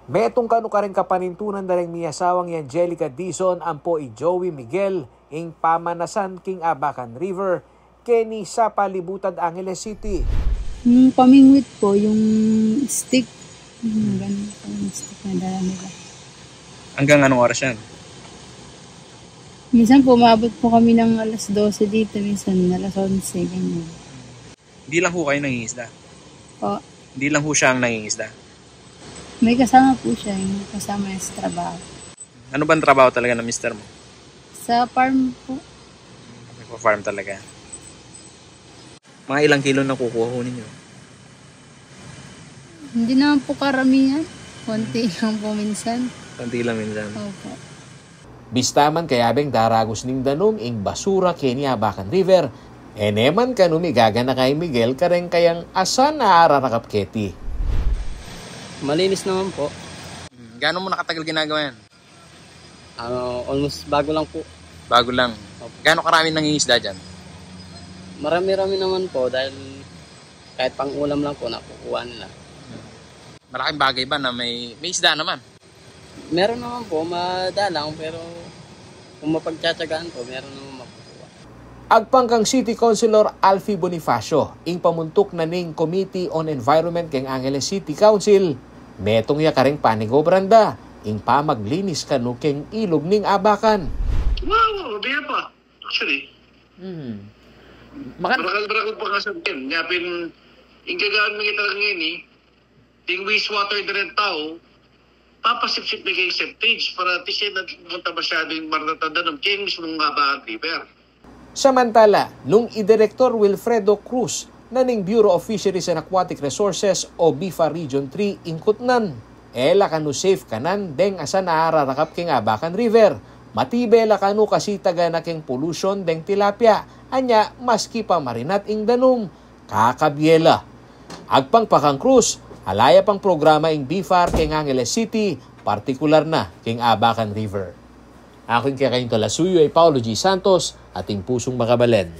Metong kanu ka rin kapanintunan na rin miyasawang ni Angelica Dizon ang po i Joey Miguel ing pamanasan king Abacan River keni sa palibutad Angeles City. Yung pamingwit po, yung stick, yung ganun po yung stick na dala nila. Hanggang anong oras yan? Minsan po, maabot po kami ng alas 12 dito, minsan alas 11, ganyan. Hindi lang ho kayo nangingisda? Po. Hindi lang ho siya ang nangingisda? May kasama po siya, yung kasama niya sa trabaho. Ano bang trabaho talaga ng mister mo? Sa farm po. Nagpa-farm talaga. Mga ilang kilo na kukuha ho ninyo? Hindi naman po karamihan. Konti lang po minsan. Konti lang minsan. Opo. Bistaman kayabeng daragos ning danum ing basura keni Abacan River. Eneman kanumi gagana kay Miguel kareng kayang asan na ararakap keti. Malinis naman po. Gaano mo nakatagal ginagawa yan? Almost bago lang po. Bago lang. Gaano karami nangingisda dyan? Marami-rami naman po dahil kahit pang ulam lang po nakukuha nila. Malaking bagay ba na may isda naman? Meron naman po, madalang pero kung mapagtsatsagaan po, meron naman makukuha. Agpangkang City Councilor Alfie Bonifacio ing pamuntok na ning Committee on Environment keng Angeles City Council. Metong ya kareng panigobranda ing pamaglinis kanu keng ilog ning Abacan. Wow, biya pa. Actually. Barakal-barakal pa nga sabihin. Ngapin, yung gagaan mga talagang ngayon yung wastewater na rin tao, papasip-sip na kayo septage para tisya na pumunta masyado yung marnatadan ng kaya mismo ng Abacan River. Samantala, nung i-Director Wilfredo Cruz na ning Bureau of Fisheries and Aquatic Resources o BIFA Region 3 ingkutnan, ela kanu safe kanan deng asa naararakap king Abacan River. Matibela kanu kasi taga na king pollution deng tilapia, anya maski pa marinat ing danum. Kakabiela. Agpang pakang Cruz, alaya pang programa ing BIFAR king Angeles City, partikular na king Abacan River. Aking kaya kayong talasuyo ay Paulo G. Santos, ating pusong makabalen.